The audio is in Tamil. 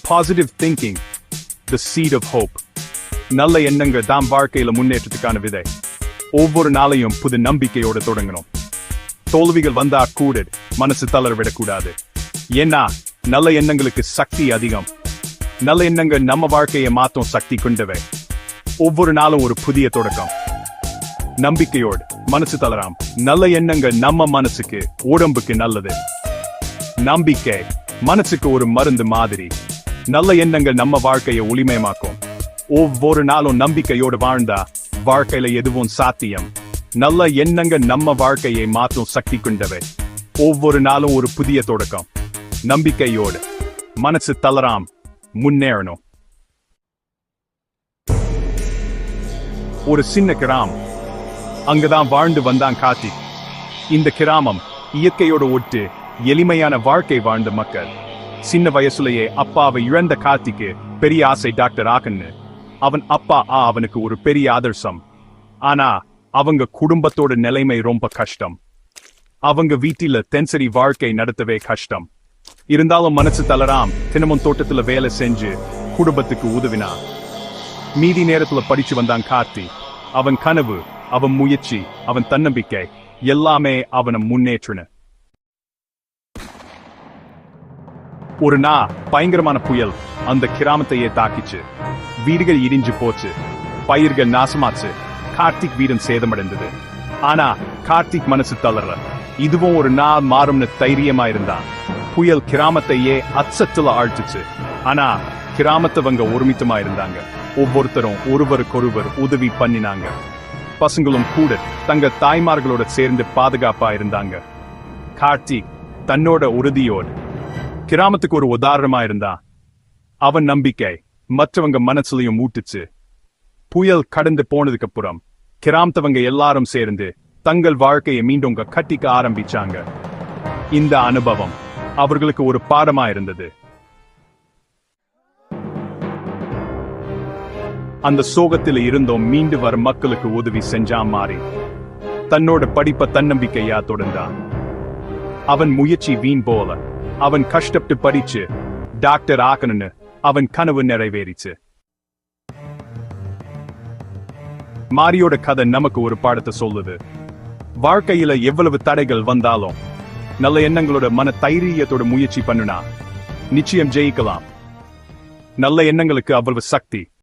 Positive thinking, the seed of hope. நல்ல எண்ணங்கள் தான் வாழ்க்கையில முன்னேற்றத்துக்கான விதை. ஒவ்வொரு நாளையும் புது நம்பிக்கையோட தொடங்கணும். தோல்விகள் வந்தா கூட மனசு தளர விடக்கூடாது. ஏன்னா நல்ல எண்ணங்களுக்கு சக்தி அதிகம். நல்ல எண்ணங்கள் நம்ம வாழ்க்கையை மாற்றும் சக்தி கொண்டவை. ஒவ்வொரு நாளும் ஒரு புதிய தொடக்கம். நம்பிக்கையோடு மனசு தளராம். நல்ல எண்ணங்கள் நம்ம மனசுக்கு உடம்புக்கு நல்லது. நம்பிக்கை மனசுக்கு ஒரு மருந்து மாதிரி. நல்ல எண்ணங்கள் நம்ம வாழ்க்கையை ஒளிமயமாக்கும். ஒவ்வொரு நாளும் நம்பிக்கையோடு வாழ்ந்தா வாழ்க்கையில எதுவும் சாத்தியம். நல்ல எண்ணங்கள் நம்ம வாழ்க்கையை மாற்றும் சக்தி கொண்டவை. ஒவ்வொரு நாளும் ஒரு புதிய தொடக்கம். நம்பிக்கையோடு மனசு தளராம் முன்னேறணும். ஒரு சின்ன கிராமம், அங்கதான் வாழ்ந்து வந்தான் கார்த்திக். இந்த கிராமம் இயற்கையோடு ஒட்டு எளிமையான வாழ்க்கை வாழ்ந்த மக்கள். சின்ன வயசுலயே அப்பாவை இழந்த கார்த்திக்கு பெரிய ஆசை டாக்டர் ஆகன்னு. அவன் அப்பா அவனுக்கு ஒரு பெரிய ஆதர்சம். ஆனா அவங்க குடும்பத்தோட நிலைமை ரொம்ப கஷ்டம். அவங்க வீட்டில தென்சரி வாழ்க்கை நடத்தவே கஷ்டம். இருந்தாலும் மனசு தளராம் தினமும் தோட்டத்துல வேலை செஞ்சு குடும்பத்துக்கு உதவினா. மீதி நேரத்துல படிச்சு வந்தான் கார்த்தி. அவன் கனவு, அவன் முயற்சி, அவன் தன்னம்பிக்கை எல்லாமே அவனை முன்னேற்றின. ஒரு பயங்கரமான புயல் அந்த கிராமத்தையே தாக்கிச்சு. வீடுகள் இடிஞ்சு போச்சு, பயிர்கள் நாசமாச்சு, கார்த்திக் வீடும் சேதமடைந்தது. ஆனா கார்த்திக் மனசு தளரல. இதுவும் ஒரு நாள் மாறும்னு தைரியமா இருந்தான். புயல் கிராமத்தையே அச்சத்துல ஆழ்த்துச்சு. ஆனா கிராமத்தவங்க ஒருமித்தமா இருந்தாங்க. ஒவ்வொருத்தரும் ஒருவருக்கொருவர் உதவி பண்ணினாங்க. பசங்களும் கூட தங்க தாய்மார்களோட சேர்ந்து பாதுகாப்பா இருந்தாங்க. கார்த்திக் தன்னோட உறுதியோடு கிராமத்துக்கு ஒரு உதாரணமா இருந்தா. அவன் நம்பிக்கை மற்றவங்க மனசுலையும் ஊட்டுச்சு. புயல் கடந்து போனதுக்கு அப்புறம் கிராமத்தவங்க எல்லாரும் சேர்ந்து தங்கள் வாழ்க்கையை மீண்டும் கட்டிக்க ஆரம்பிச்சாங்க. இந்த அனுபவம் அவர்களுக்கு ஒரு பாடமா இருந்தது. அந்த சோகத்தில் இருந்தோம் மீண்டு வர மக்களுக்கு உதவி செஞ்சா மாறி தன்னோட படிப்ப தன்னம்பிக்கையா தொடர்ந்தான். அவன் முயற்சி வீண் போல. அவன் கஷ்டப்பட்டு படிச்சு டாக்டர் ஆகணும்னு அவன் கனவு நிறைவேறிச்சு. மாரியோட கதை நமக்கு ஒரு பாடத்தை சொல்லுது. வாழ்க்கையில எவ்வளவு தடைகள் வந்தாலும் நல்ல எண்ணங்களோட மன தைரியத்தோட முயற்சி பண்ணுனா நிச்சயம் ஜெயிக்கலாம். நல்ல எண்ணங்களுக்கு அவ்வளவு சக்தி.